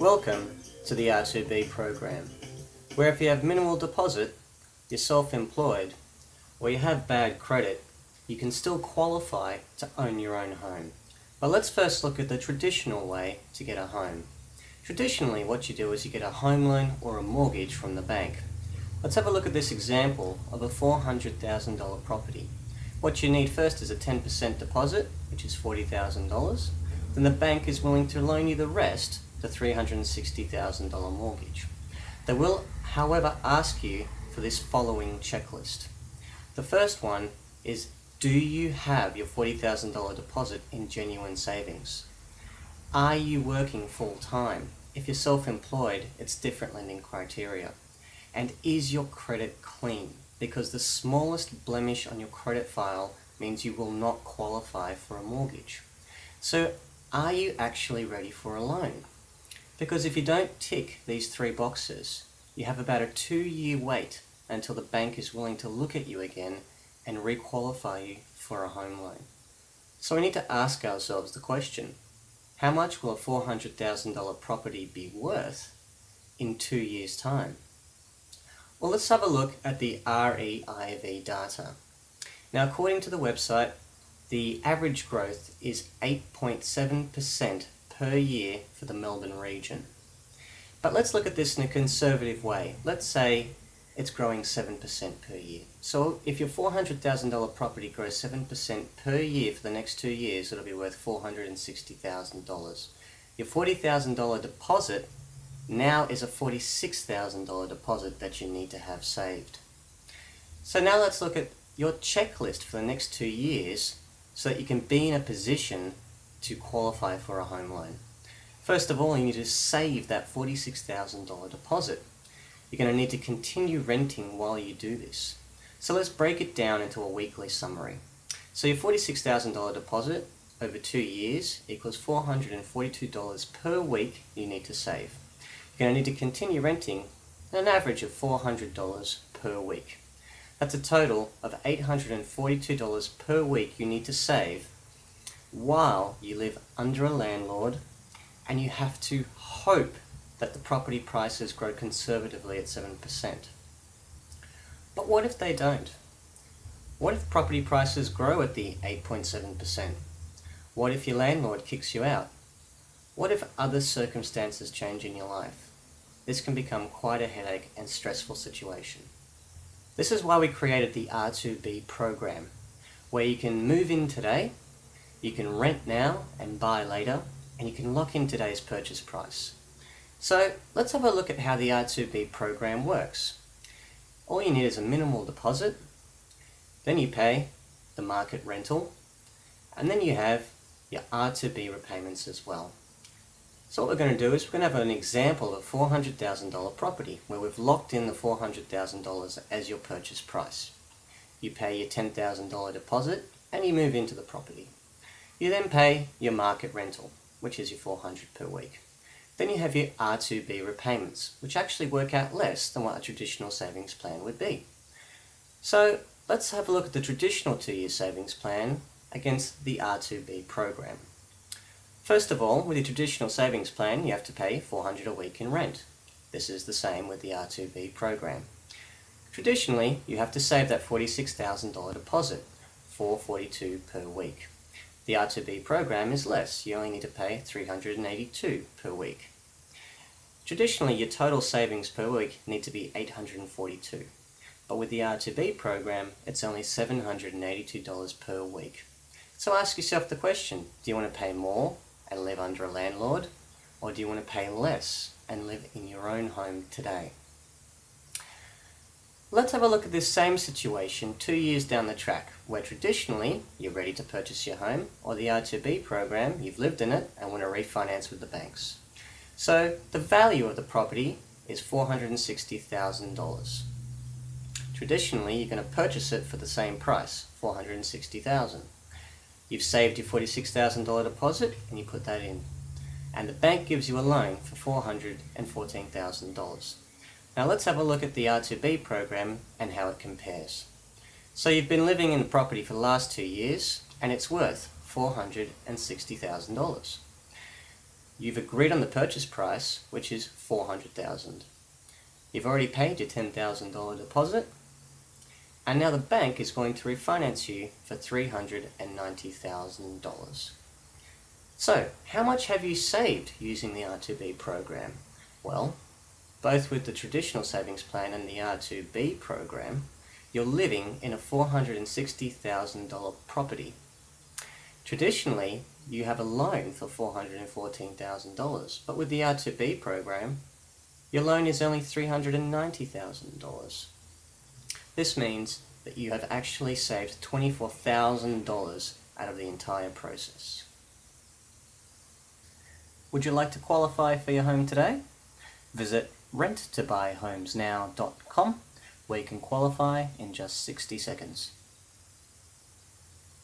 Welcome to the R2B program, where if you have minimal deposit, you're self-employed, or you have bad credit, you can still qualify to own your own home. But let's first look at the traditional way to get a home. Traditionally, what you do is you get a home loan or a mortgage from the bank. Let's have a look at this example of a $400,000 property. What you need first is a 10% deposit, which is $40,000. Then the bank is willing to loan you the rest, the $360,000 mortgage. They will, however, ask you for this following checklist. The first one is, do you have your $40,000 deposit in genuine savings? Are you working full-time? If you're self-employed, it's different lending criteria. And is your credit clean? Because the smallest blemish on your credit file means you will not qualify for a mortgage. So, are you actually ready for a loan? Because if you don't tick these three boxes, you have about a 2-year wait until the bank is willing to look at you again and re-qualify you for a home loan. So we need to ask ourselves the question, how much will a $400,000 property be worth in 2 years' time? Well, let's have a look at the REIV data. Now, according to the website, the average growth is 8.7% per year for the Melbourne region. But let's look at this in a conservative way. Let's say it's growing 7% per year. So if your $400,000 property grows 7% per year for the next 2 years, it'll be worth $460,000. Your $40,000 deposit now is a $46,000 deposit that you need to have saved. So now let's look at your checklist for the next 2 years so that you can be in a position to qualify for a home loan. First of all, you need to save that $46,000 deposit. You're going to need to continue renting while you do this. So let's break it down into a weekly summary. So your $46,000 deposit over 2 years equals $442 per week you need to save. You're going to need to continue renting an average of $400 per week. That's a total of $842 per week you need to save while you live under a landlord, and you have to hope that the property prices grow conservatively at 7%. But what if they don't? What if property prices grow at the 8.7%? What if your landlord kicks you out? What if other circumstances change in your life? This can become quite a headache and stressful situation. This is why we created the R2B program, where you can move in today, you can rent now and buy later, and you can lock in today's purchase price. So let's have a look at how the R2B program works. All you need is a minimal deposit, then you pay the market rental, and then you have your R2B repayments as well. So what we're going to do is we're going to have an example of a $400,000 property where we've locked in the $400,000 as your purchase price. You pay your $10,000 deposit and you move into the property. You then pay your market rental, which is your $400 per week. Then you have your R2B repayments, which actually work out less than what a traditional savings plan would be. So let's have a look at the traditional 2-year savings plan against the R2B program. First of all, with your traditional savings plan, you have to pay $400 a week in rent. This is the same with the R2B program. Traditionally, you have to save that $46,000 deposit, $442 per week. The R2B program is less. You only need to pay $382 per week. Traditionally, your total savings per week need to be $842. But with the R2B program, it's only $782 per week. So ask yourself the question, do you want to pay more and live under a landlord, or do you want to pay less and live in your own home today? Let's have a look at this same situation 2 years down the track, where traditionally you're ready to purchase your home, or the R2B program, you've lived in it and want to refinance with the banks. So the value of the property is $460,000. Traditionally, you're going to purchase it for the same price, $460,000. You've saved your $46,000 deposit and you put that in. And the bank gives you a loan for $414,000. Now let's have a look at the R2B program and how it compares. So you've been living in the property for the last 2 years and it's worth $460,000. You've agreed on the purchase price, which is $400,000. You've already paid your $10,000 deposit, and now the bank is going to refinance you for $390,000. So, how much have you saved using the R2B program? Well, both with the traditional savings plan and the R2B program, you're living in a $460,000 property. Traditionally, you have a loan for $414,000, but with the R2B program, your loan is only $390,000. This means that you have actually saved $24,000 out of the entire process. Would you like to qualify for your home today? Visit renttobuyhomesnow.com, where you can qualify in just 60 seconds.